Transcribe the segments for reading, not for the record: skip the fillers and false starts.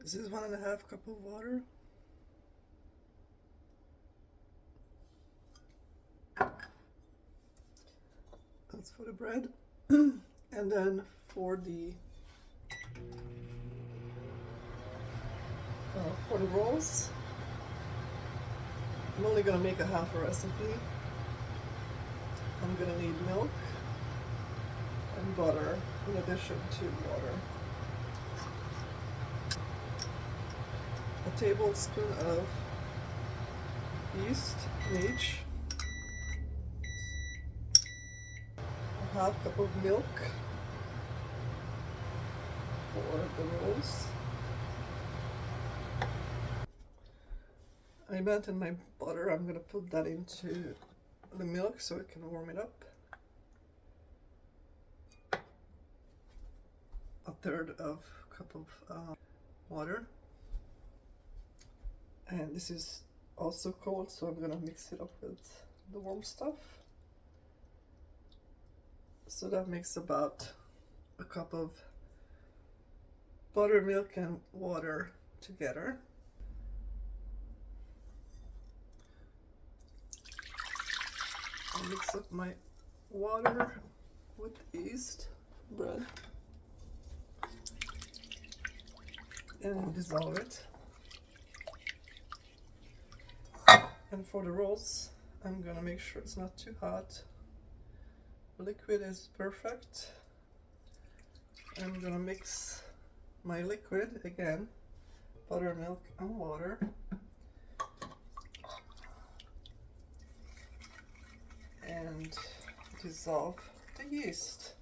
This is 1.5 cup of water. That's for the bread. And then for the rolls, I'm only gonna make a half a recipe. I'm gonna need milk and butter in addition to water. A tablespoon of yeast in each. A half cup of milk for the rolls. I melted my butter. I'm gonna put that into the milk so it can warm it up. A third of a cup of water. And this is also cold, so I'm gonna mix it up with the warm stuff. So that makes about a cup of buttermilk and water together. I'll mix up my water with yeast, bread, and dissolve it. And for the rolls, I'm gonna make sure it's not too hot. The liquid is perfect. I'm gonna mix my liquid again, buttermilk and water. And dissolve the yeast.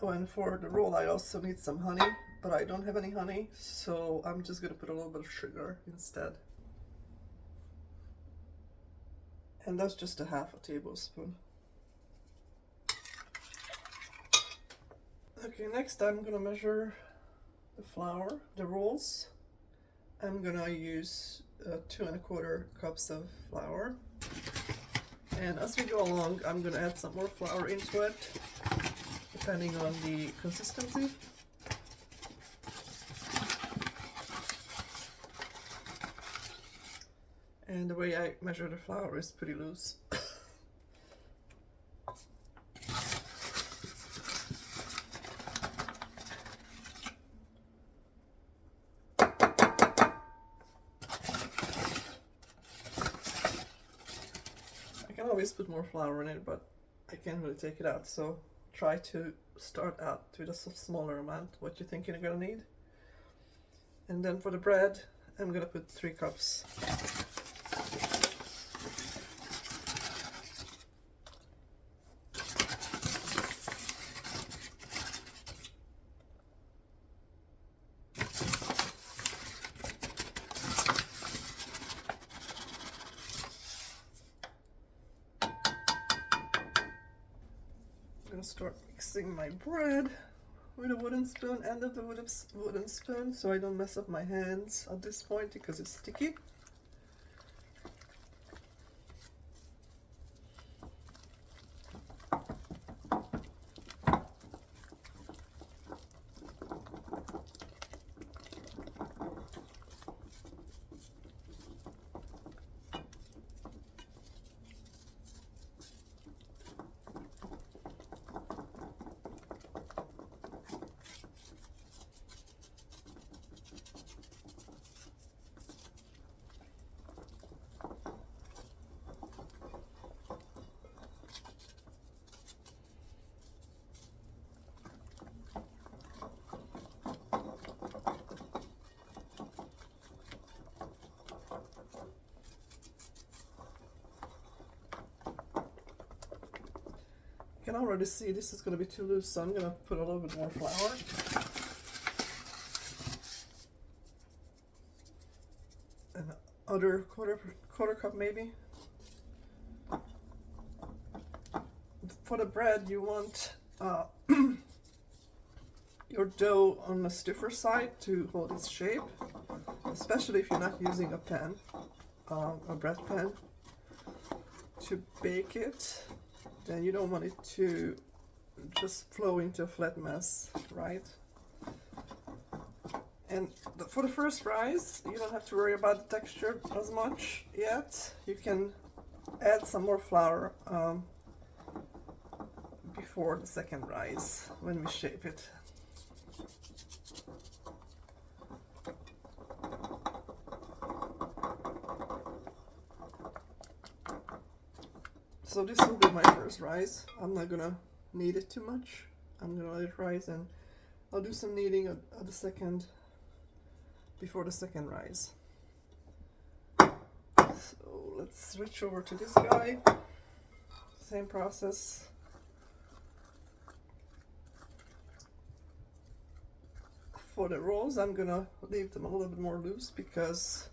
Oh, and for the roll I also need some honey, but I don't have any honey, so I'm just gonna put a little bit of sugar instead. And that's just a half a tablespoon. Okay, next I'm gonna measure the flour, the rolls. I'm gonna use 2¼ cups of flour. And as we go along, I'm gonna add some more flour into it, depending on the consistency. And the way I measure the flour is pretty loose. I can always put more flour in it, but I can't really take it out, so try to start out with a smaller amount, what you think you're gonna need. And then for the bread, I'm gonna put 3 cups. I'm gonna start mixing my bread with a wooden spoon, end of the wooden spoon, so I don't mess up my hands at this point because it's sticky. You can already see this is going to be too loose, so I'm going to put a little bit more flour. Another quarter cup maybe. For the bread, you want your dough on the stiffer side to hold its shape, especially if you're not using a pan, a bread pan, to bake it. Then you don't want it to just flow into a flat mess, right? And for the first rise, you don't have to worry about the texture as much yet. You can add some more flour before the second rise when we shape it. So this will be my first rise. I'm not gonna knead it too much. I'm gonna let it rise, and I'll do some kneading at the second, before the second rise. So let's switch over to this guy. Same process. For the rolls, I'm gonna leave them a little bit more loose because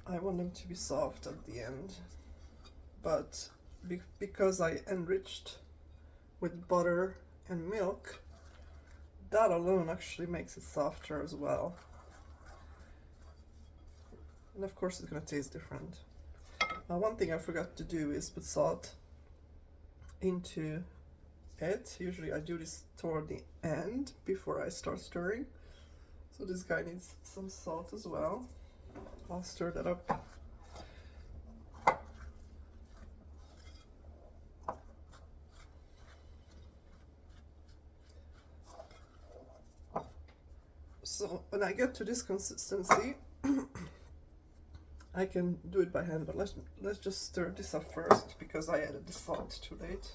I want them to be soft at the end. But because I enriched with butter and milk, that alone actually makes it softer as well. And of course it's gonna taste different. One thing I forgot to do is put salt into it. Usually I do this toward the end before I start stirring. So this guy needs some salt as well. I'll stir that up. So when I get to this consistency, I can do it by hand, but let's just stir this up first because I added the salt too late.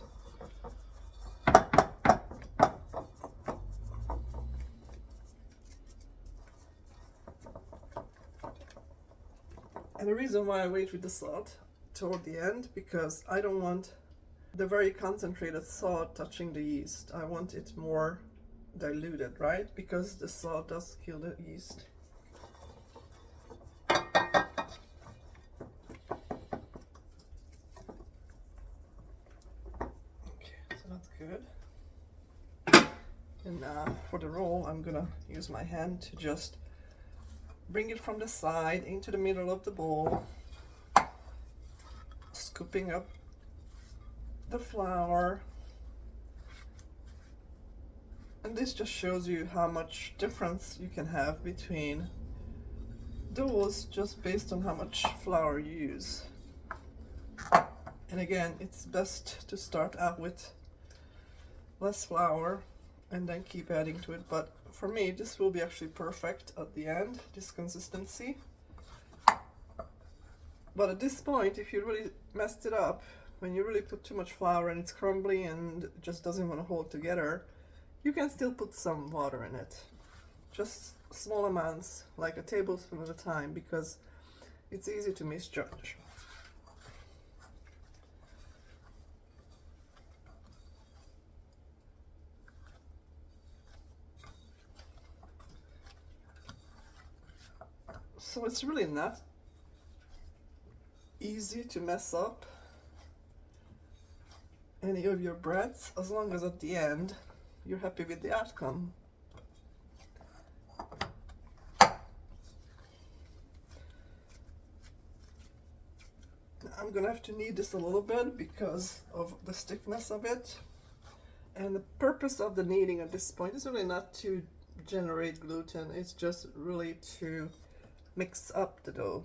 And the reason why I wait with the salt toward the end, because I don't want the very concentrated salt touching the yeast. I want it more diluted, right? Because the salt does kill the yeast. Okay, so that's good. And for the roll, I'm gonna use my hand to just bring it from the side into the middle of the bowl, scooping up the flour. And this just shows you how much difference you can have between doughs just based on how much flour you use. And again, it's best to start out with less flour and then keep adding to it. But for me, this will be actually perfect at the end, this consistency. But at this point, if you really messed it up, when you really put too much flour and it's crumbly and it just doesn't want to hold together, you can still put some water in it. Just small amounts, like a tablespoon at a time, because it's easy to misjudge. So it's really not easy to mess up any of your breads, as long as at the end you're happy with the outcome. I'm gonna have to knead this a little bit because of the stiffness of it. And the purpose of the kneading at this point is really not to generate gluten, it's just really to mix up the dough.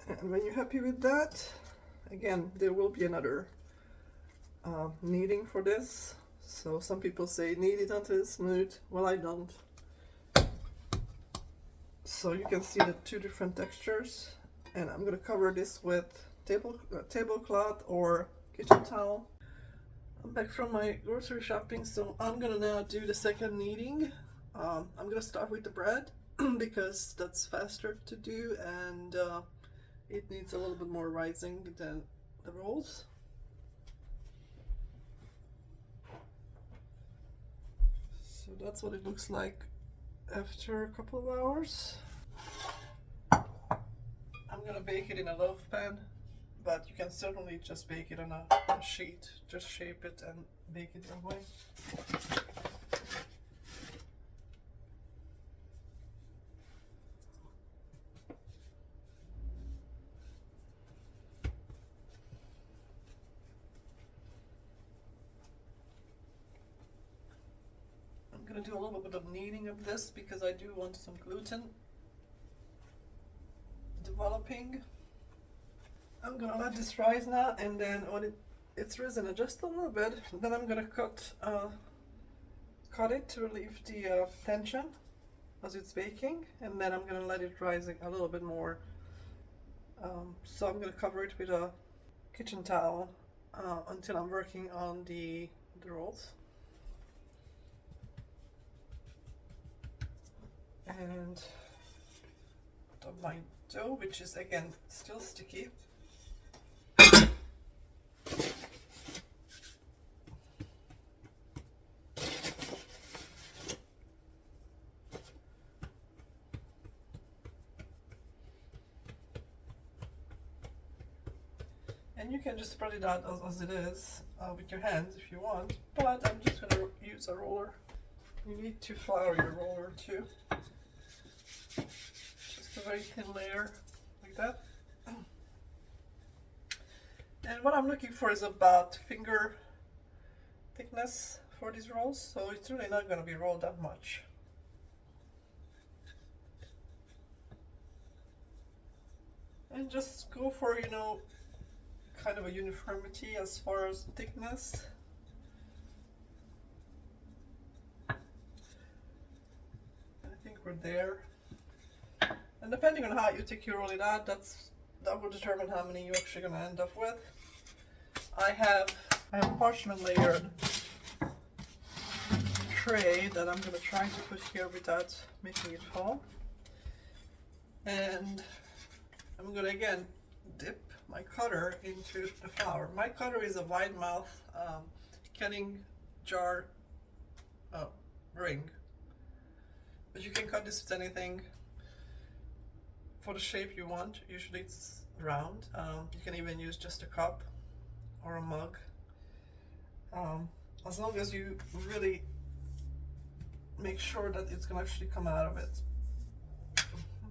And when you're happy with that, again, there will be another kneading for this. So some people say knead it until it's smooth. Well, I don't. So you can see the two different textures. And I'm gonna cover this with tablecloth or kitchen towel. I'm back from my grocery shopping, so I'm gonna now do the second kneading. I'm gonna start with the bread because that's faster to do, and it needs a little bit more rising than the rolls. So that's what it looks like after a couple of hours. I'm gonna bake it in a loaf pan, but you can certainly just bake it on a sheet. Just shape it and bake it your way. I'm going to do a little bit of kneading of this because I do want some gluten developing. I'm going to let this rise now, and then when it's risen just a little bit, then I'm going to cut it to relieve the tension as it's baking, and then I'm going to let it rise a little bit more. So I'm going to cover it with a kitchen towel until I'm working on the rolls. And of my dough, which is again still sticky. And you can just spread it out as it is with your hands if you want, but I'm just going to use a roller. You need to flour your roller too. Just a very thin layer like that. And what I'm looking for is about finger thickness for these rolls, so it's really not going to be rolled that much. And just go for, you know, kind of a uniformity as far as thickness. I think we're there. And depending on how you take your rolling out, that will determine how many you're actually going to end up with. I have a parchment layered tray that I'm going to try to put here without making it fall. And I'm going to again dip my cutter into the flour. My cutter is a wide mouth cutting jar ring, but you can cut this with anything for the shape you want. Usually it's round. You can even use just a cup or a mug, as long as you really make sure that it's going to actually come out of it.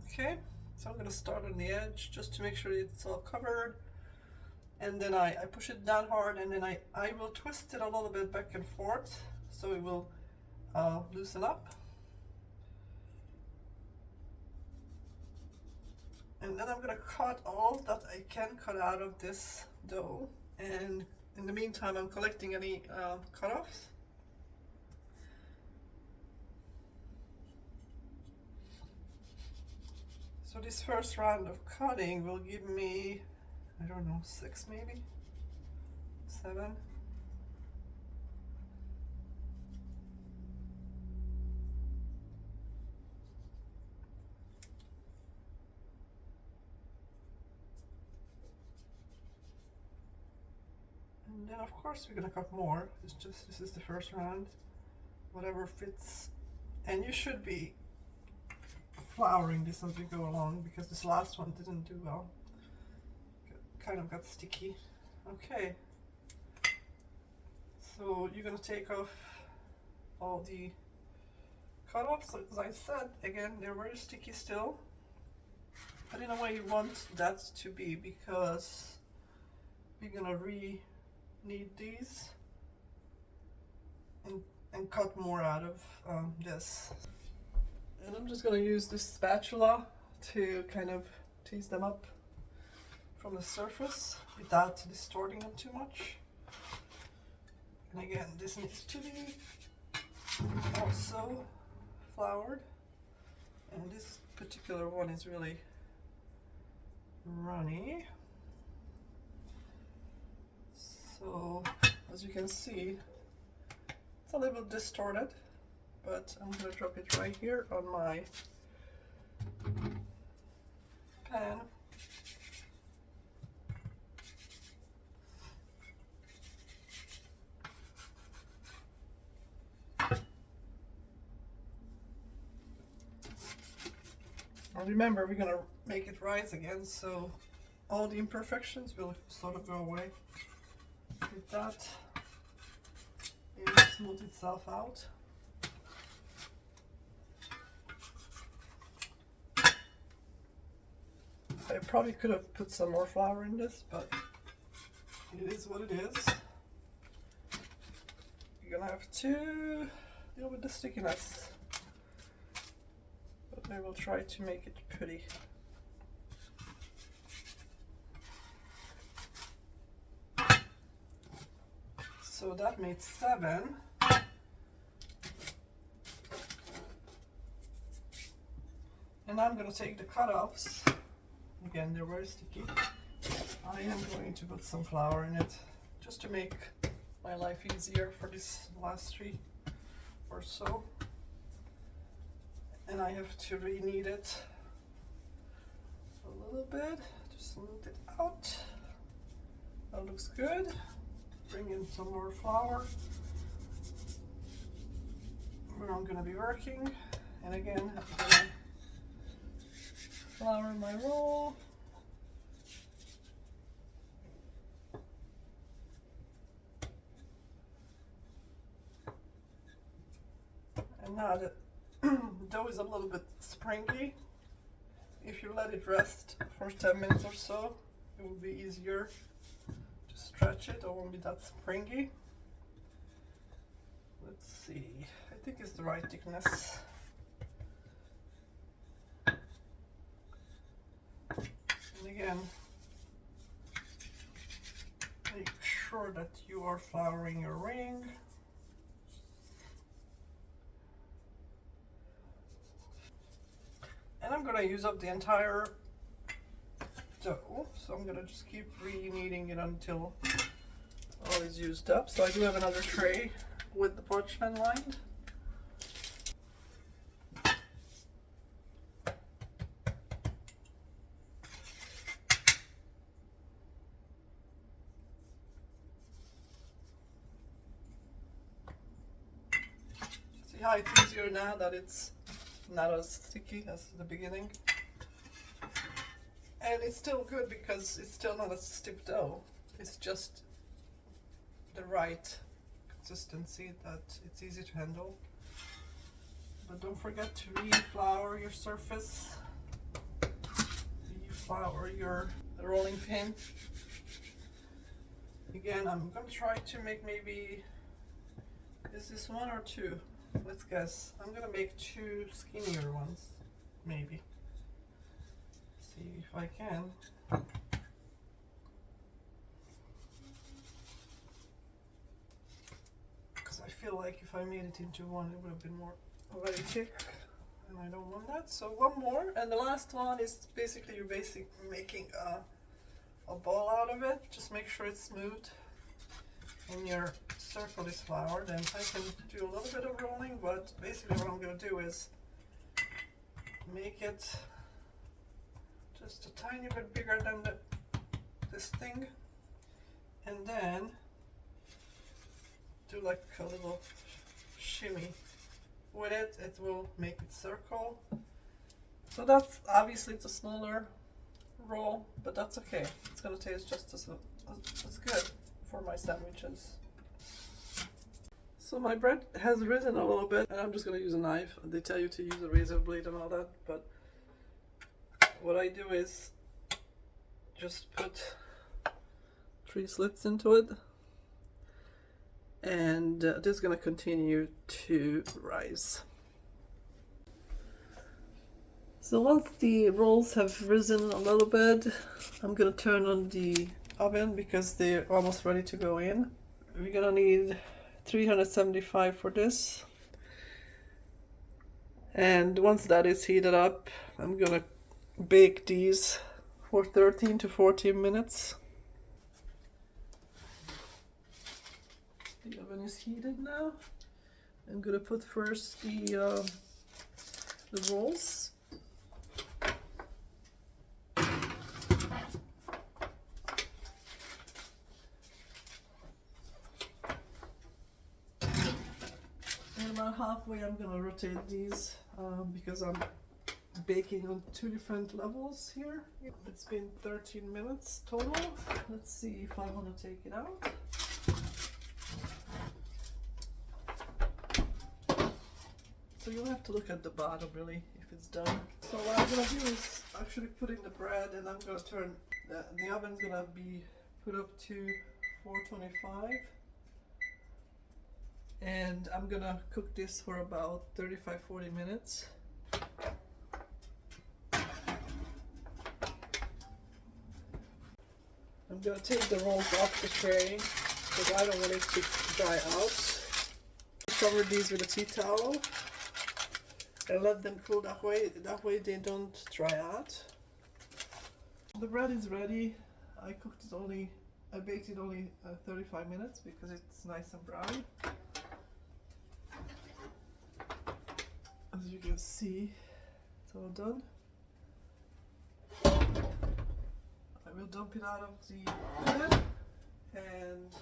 Okay, so I'm going to start on the edge just to make sure it's all covered, and then I push it down hard, and then I will twist it a little bit back and forth so it will loosen up. And then I'm going to cut all that I can cut out of this dough, and in the meantime I'm collecting any cut-offs. So this first round of cutting will give me, I don't know, 6 maybe? 7? And then of course we're gonna cut more. This is the first round. Whatever fits. And you should be flouring this as we go along because this last one didn't do well. Kind of got sticky. Okay. So you're gonna take off all the cut-offs. As I said, again, they're very sticky still. But in a way you want that to be, because we're gonna re-knead these and cut more out of this. And I'm just going to use this spatula to kind of tease them up from the surface without distorting them too much. And again, this needs to be also floured. And this particular one is really runny. So, as you can see, it's a little distorted. But I'm going to drop it right here on my pan. And remember, we're going to make it rise again, so all the imperfections will sort of go away with that. smooth itself out. I probably could have put some more flour in this, but it is what it is. You're gonna have to deal with the stickiness, but I will try to make it pretty. So that made 7. And I'm going to take the cut-offs. Again, they're very sticky. I am going to put some flour in it just to make my life easier for this last 3 or so. And I have to re-knead it a little bit to smooth it out. That looks good. Bring in some more flour where I'm going to be working. And again, I'm going to flour my roll. And now the dough is a little bit springy. If you let it rest for 10 minutes or so, it will be easier to stretch it. It won't be that springy. Let's see, I think it's the right thickness. And again, make sure that you are flouring your ring. And I'm going to use up the entire dough, so I'm going to just keep re-kneading it until all is used up. So I do have another tray with the parchment lined. See how it's easier now that it's not as sticky as the beginning, and it's still good because it's still not a stiff dough. It's just the right consistency that it's easy to handle. But don't forget to re-flour your surface, re-flour your rolling pin. Again, I'm gonna try to make maybe, is this 1 or 2? Let's guess. I'm gonna make 2 skinnier ones, maybe. See if I can. Because I feel like if I made it into 1, it would have been more very thick, and I don't want that. So 1 more, and the last one is basically you're making a ball out of it. Just make sure it's smooth and your circle is floured, and I can do a little bit of rolling, but basically what I'm going to do is make it just a tiny bit bigger than this thing, and then do like a little shimmy with it. It will make it circle. So that's obviously it's a smaller roll, but that's okay. It's going to taste just as good for my sandwiches. So my bread has risen a little bit, and I'm just going to use a knife. They tell you to use a razor blade and all that, but what I do is just put 3 slits into it, and this is going to continue to rise. So once the rolls have risen a little bit, I'm going to turn on the oven because they're almost ready to go in. We're going to need 375 for this. And once that is heated up, I'm going to bake these for 13 to 14 minutes. The oven is heated now. I'm going to put first the rolls. About halfway I'm gonna rotate these because I'm baking on 2 different levels here. It's been 13 minutes total. Let's see if I want to take it out. So you'll have to look at the bottom really if it's done. So what I'm gonna do is actually put in the bread, and I'm gonna turn the oven's gonna be put up to 425, and I'm gonna cook this for about 35-40 minutes. I'm gonna take the rolls off the tray because I don't want it to dry out. Cover these with a tea towel and let them cool that way they don't dry out. The bread is ready. I baked it only 35 minutes because it's nice and brown. As you can see, it's all done. I will dump it out of the pan, and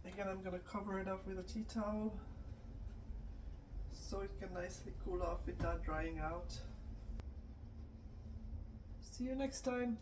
again I'm going to cover it up with a tea towel so it can nicely cool off without drying out. See you next time.